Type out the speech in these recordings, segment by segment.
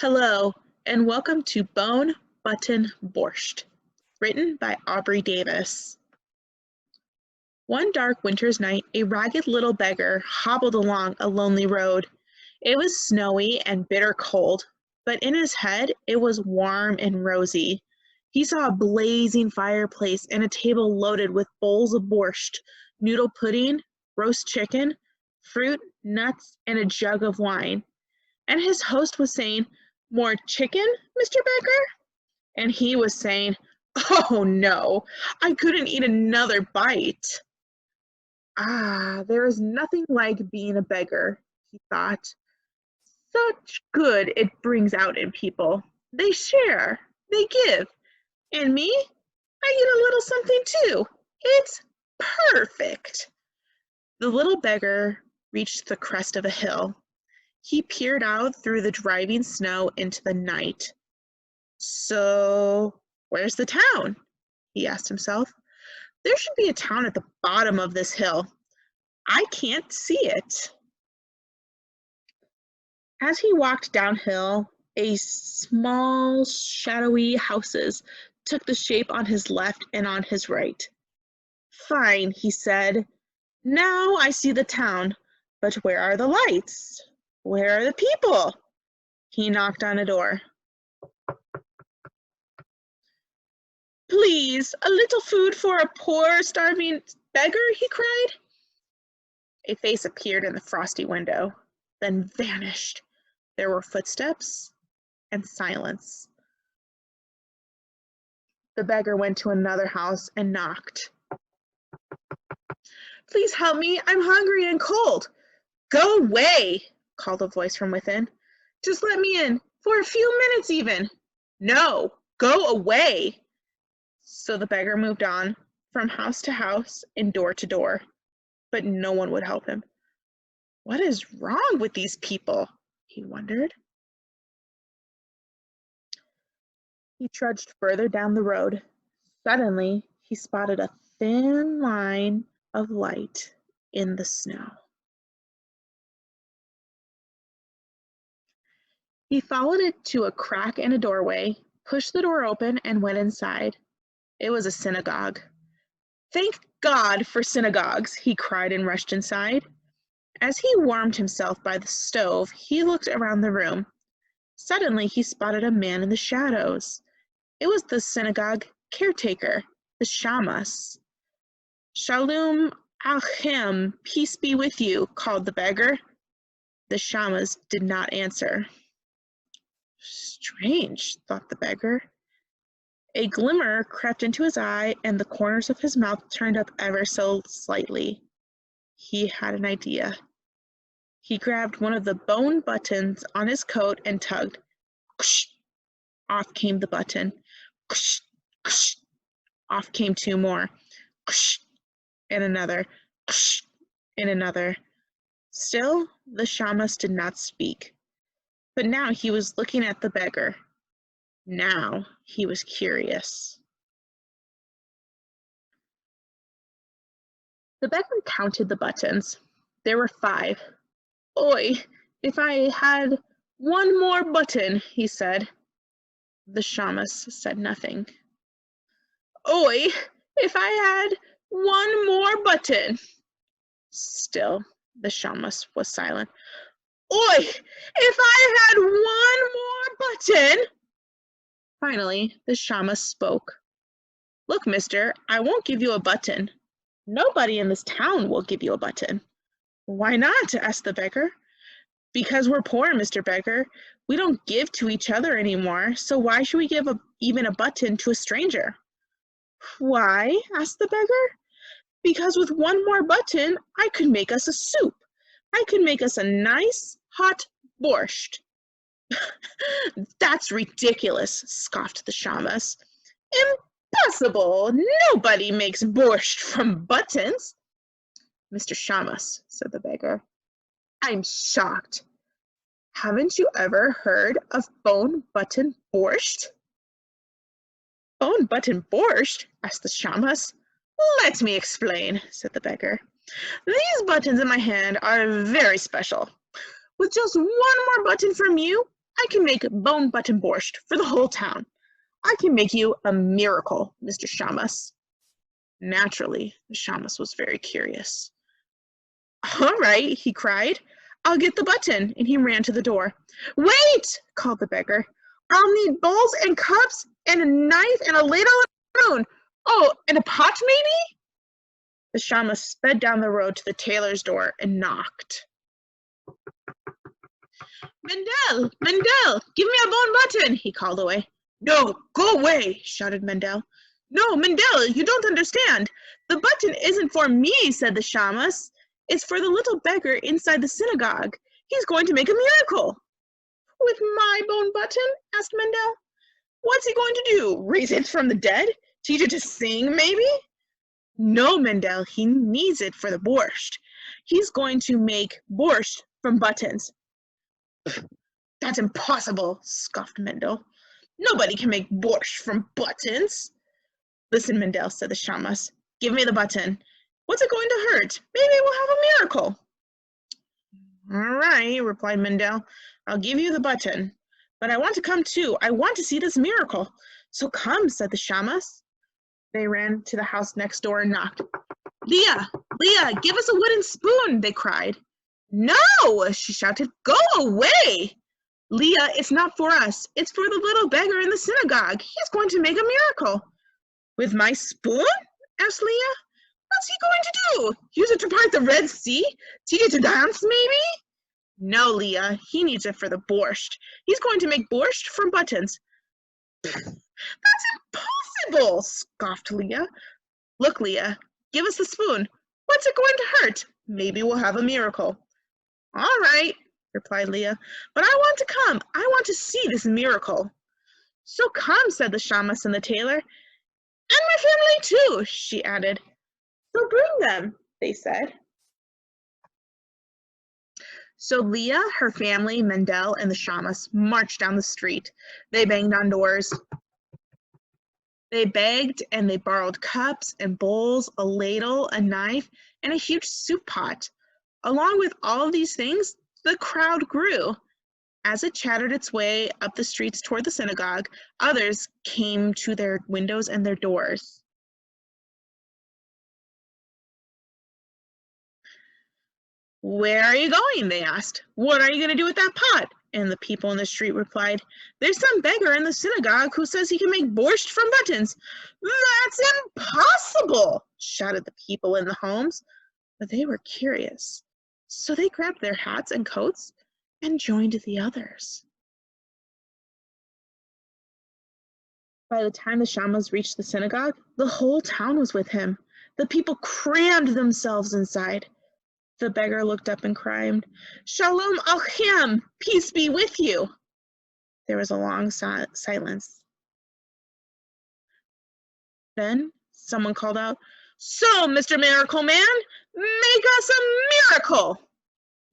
Hello, and welcome to Bone Button Borscht, written by Aubrey Davis. One dark winter's night, a ragged little beggar hobbled along a lonely road. It was snowy and bitter cold, but in his head it was warm and rosy. He saw a blazing fireplace and a table loaded with bowls of borscht, noodle pudding, roast chicken, fruit, nuts, and a jug of wine. And his host was saying, "More chicken, Mr. Becker?" And he was saying, "Oh no, I couldn't eat another bite." There is nothing like being a beggar, he thought. Such good it brings out in people. They share, they give, and me, I get a little something too. It's perfect. The little beggar reached the crest of a hill. He peered out through the driving snow into the night. So, where's the town? He asked himself. There should be a town at the bottom of this hill. I can't see it. As he walked downhill, a small, shadowy houses took the shape on his left and on his right. Fine, he said. Now I see the town, but where are the lights? Where are the people? He knocked on a door. Please, a little food for a poor, starving beggar, he cried. A face appeared in the frosty window, then vanished. There were footsteps and silence. The beggar went to another house and knocked. Please help me, I'm hungry and cold. Go away, called a voice from within. Just let me in, for a few minutes even. No, go away. So the beggar moved on, from house to house and door to door, but no one would help him. What is wrong with these people? He wondered. He trudged further down the road. Suddenly, he spotted a thin line of light in the snow. He followed it to a crack in a doorway, pushed the door open, and went inside. It was a synagogue. Thank God for synagogues, he cried and rushed inside. As he warmed himself by the stove, he looked around the room. Suddenly, he spotted a man in the shadows. It was the synagogue caretaker, the shamas. Shalom Aleichem, peace be with you, called the beggar. The shamas did not answer. Strange, thought the beggar. A glimmer crept into his eye, and the corners of his mouth turned up ever so slightly. He had an idea. He grabbed one of the bone buttons on his coat and tugged. Off came the button. Off came two more. And another. And another. Still, the shamas did not speak. But now he was looking at the beggar. Now he was curious. The beggar counted the buttons. There were 5. Oi, if I had one more button, he said. The shamas said nothing. Oi, if I had one more button. Still, the shamas was silent. Oi, if I had one more button. Finally, the shamas spoke. Look, mister, I won't give you a button. Nobody in this town will give you a button. Why not? Asked the beggar. Because we're poor, Mr. Beggar. We don't give to each other anymore, so why should we give even a button to a stranger? Why? Asked the beggar. Because with one more button, I could make us a soup. I could make us a nice, hot borscht. That's ridiculous, scoffed the shamas. Impossible! Nobody makes borscht from buttons. Mr. Shamas, said the beggar, I'm shocked. Haven't you ever heard of bone button borscht? Bone button borscht? Asked the shamas. Let me explain, said the beggar. These buttons in my hand are very special. With just one more button from you, I can make bone button borscht for the whole town. I can make you a miracle, Mr. Shamus. Naturally, the Shamus was very curious. All right, he cried. I'll get the button, and he ran to the door. Wait, called the beggar. I'll need bowls and cups and a knife and a ladle and a spoon. Oh, and a pot maybe? The Shamus sped down the road to the tailor's door and knocked. Mendel, Mendel, give me a bone button, he called away. No, go away, shouted Mendel. No, Mendel, you don't understand. The button isn't for me, said the Shamus. It's for the little beggar inside the synagogue. He's going to make a miracle. With my bone button? Asked Mendel. What's he going to do? Raise it from the dead? Teach it to sing, maybe? No, Mendel, he needs it for the borscht. He's going to make borscht from buttons. That's impossible, scoffed Mendel. Nobody can make borscht from buttons. Listen, Mendel, said the Shamus. Give me the button. What's it going to hurt? Maybe we'll have a miracle. All right, replied Mendel. I'll give you the button. But I want to come too. I want to see this miracle. So come, said the Shamus. They ran to the house next door and knocked. Leah, Leah, give us a wooden spoon, they cried. No, she shouted. Go away. Leah, it's not for us. It's for the little beggar in the synagogue. He's going to make a miracle. With my spoon? Asked Leah. What's he going to do? Use it to part the Red Sea? Teach it to dance, maybe? No, Leah, he needs it for the borscht. He's going to make borscht from buttons. That's impossible, scoffed Leah. Look, Leah, give us the spoon. What's it going to hurt? Maybe we'll have a miracle. All right, replied Leah, but I want to come. I want to see this miracle. So come, said the Shamus and the tailor. And my family too, she added. So bring them, they said. So Leah, her family, Mendel, and the Shamus marched down the street. They banged on doors. They begged and they borrowed cups and bowls, a ladle, a knife, and a huge soup pot. Along with all of these things, the crowd grew. As it chattered its way up the streets toward the synagogue, others came to their windows and their doors. Where are you going? They asked. What are you going to do with that pot? And the people in the street replied, There's some beggar in the synagogue who says he can make borscht from buttons. That's impossible, shouted the people in the homes. But they were curious. So they grabbed their hats and coats and joined the others. By the time the Shamus reached the synagogue, the whole town was with him. The people crammed themselves inside. The beggar looked up and cried, Shalom Aleichem, peace be with you. There was a long silence. Then someone called out, So, Mr. Miracle Man, make us a miracle.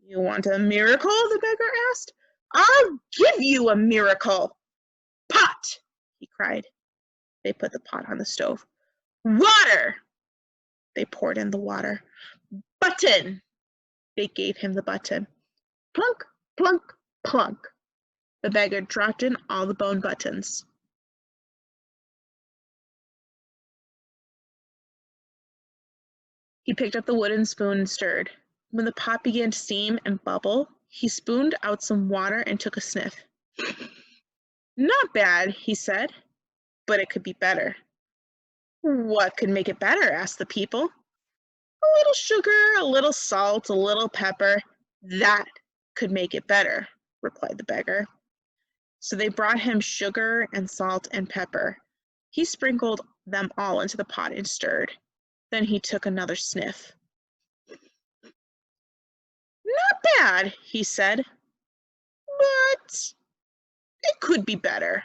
You want a miracle? The beggar asked. I'll give you a miracle. Pot, he cried. They put the pot on the stove. Water. They poured in the water. Button. They gave him the button. Plunk, plunk, plunk. The beggar dropped in all the bone buttons. He picked up the wooden spoon and stirred. When the pot began to steam and bubble, he spooned out some water and took a sniff. Not bad, he said, but it could be better. What could make it better? Asked the people. A little sugar, a little salt, a little pepper. That could make it better, replied the beggar. So they brought him sugar and salt and pepper. He sprinkled them all into the pot and stirred. Then he took another sniff. Not bad, he said, but it could be better.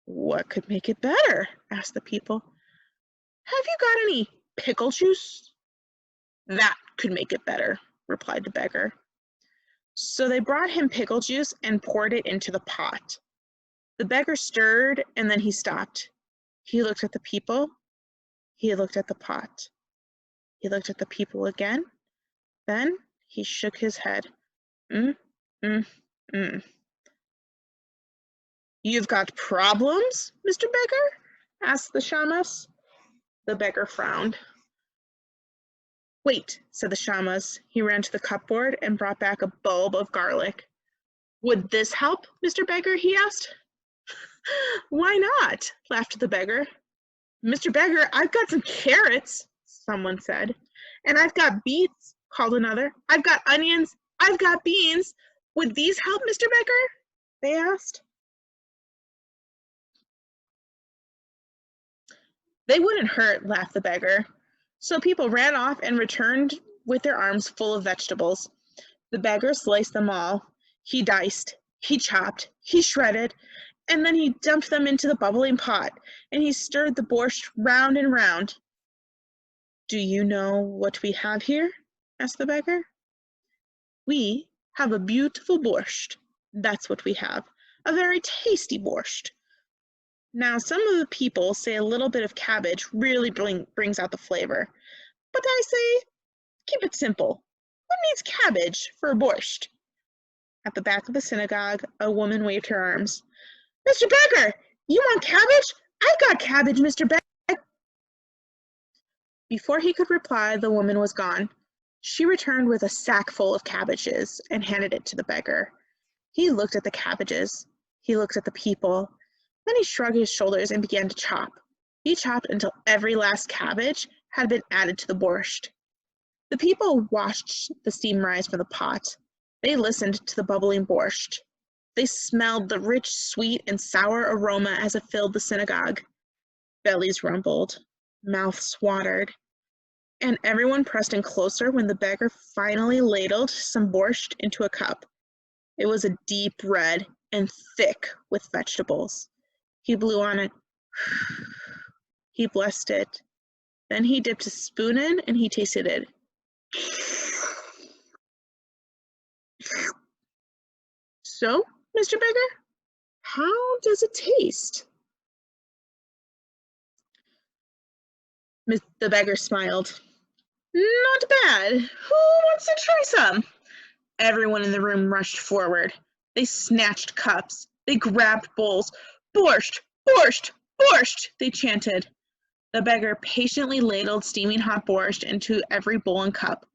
What could make it better? Asked the people. Have you got any pickle juice? That could make it better, replied the beggar. So they brought him pickle juice and poured it into the pot. The beggar stirred and then he stopped. He looked at the people. He looked at the pot. He looked at the people again. Then he shook his head. You've got problems, Mr. Beggar? Asked the shamus. The beggar frowned. Wait, said the shamus. He ran to the cupboard and brought back a bulb of garlic. Would this help, Mr. Beggar? He asked. Why not? Laughed the beggar. Mr. Beggar, I've got some carrots, someone said. And I've got beets, called another. I've got onions. I've got beans. Would these help, Mr. Beggar? They asked. They wouldn't hurt, laughed the beggar. So people ran off and returned with their arms full of vegetables. The beggar sliced them all. He diced, he chopped, he shredded, and then he dumped them into the bubbling pot, and he stirred the borscht round and round. Do you know what we have here? Asked the beggar. We have a beautiful borscht. That's what we have. A very tasty borscht. Now, some of the people say a little bit of cabbage really brings out the flavor. But I say, keep it simple. Who needs cabbage for a borscht? At the back of the synagogue, a woman waved her arms. Mr. Beggar, you want cabbage? I've got cabbage, Mr. Beggar. Before he could reply, the woman was gone. She returned with a sack full of cabbages and handed it to the beggar. He looked at the cabbages. He looked at the people. Then he shrugged his shoulders and began to chop. He chopped until every last cabbage had been added to the borscht. The people watched the steam rise from the pot. They listened to the bubbling borscht. They smelled the rich, sweet, and sour aroma as it filled the synagogue. Bellies rumbled, mouths watered, and everyone pressed in closer when the beggar finally ladled some borscht into a cup. It was a deep red and thick with vegetables. He blew on it. He blessed it. Then he dipped a spoon in and he tasted it. So, Mr. Beggar, how does it taste? The beggar smiled. Not bad. Who wants to try some? Everyone in the room rushed forward. They snatched cups. They grabbed bowls. Borscht! Borscht! Borscht! They chanted. The beggar patiently ladled steaming hot borscht into every bowl and cup.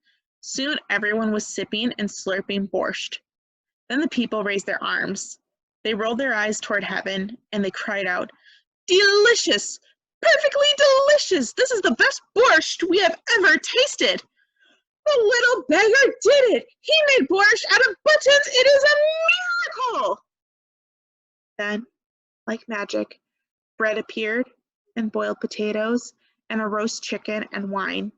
Soon everyone was sipping and slurping borscht. Then the people raised their arms. They rolled their eyes toward heaven, and they cried out, Delicious! Perfectly delicious! This is the best borscht we have ever tasted! The little beggar did it! He made borscht out of buttons! It is a miracle! Then, like magic, bread appeared, and boiled potatoes, and a roast chicken and wine.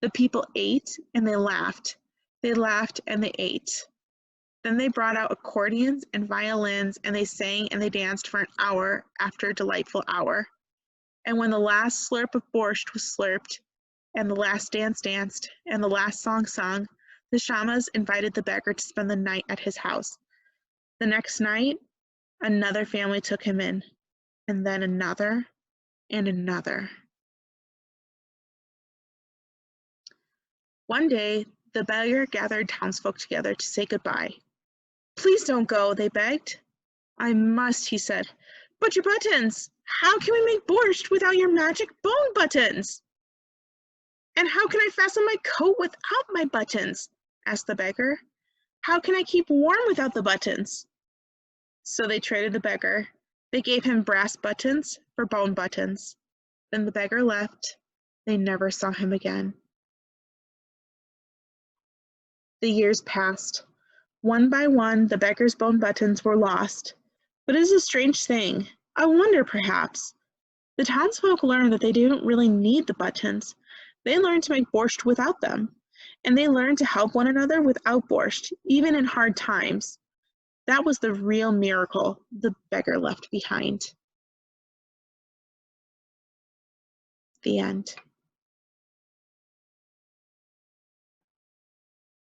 The people ate, and they laughed. They laughed, and they ate. Then they brought out accordions and violins, and they sang and they danced for an hour after a delightful hour. And when the last slurp of borscht was slurped, and the last dance danced, and the last song sung, the shamas invited the beggar to spend the night at his house. The next night, another family took him in, and then another, and another. One day, the beggar gathered townsfolk together to say goodbye. Please don't go, they begged. I must, he said. But your buttons! How can we make borscht without your magic bone buttons? And how can I fasten my coat without my buttons? Asked the beggar. How can I keep warm without the buttons? So they traded the beggar. They gave him brass buttons for bone buttons. Then the beggar left. They never saw him again. The years passed. One by one, the beggar's bone buttons were lost. But it is a strange thing. I wonder, perhaps. The townsfolk learned that they didn't really need the buttons. They learned to make borscht without them. And they learned to help one another without borscht, even in hard times. That was the real miracle the beggar left behind. The end.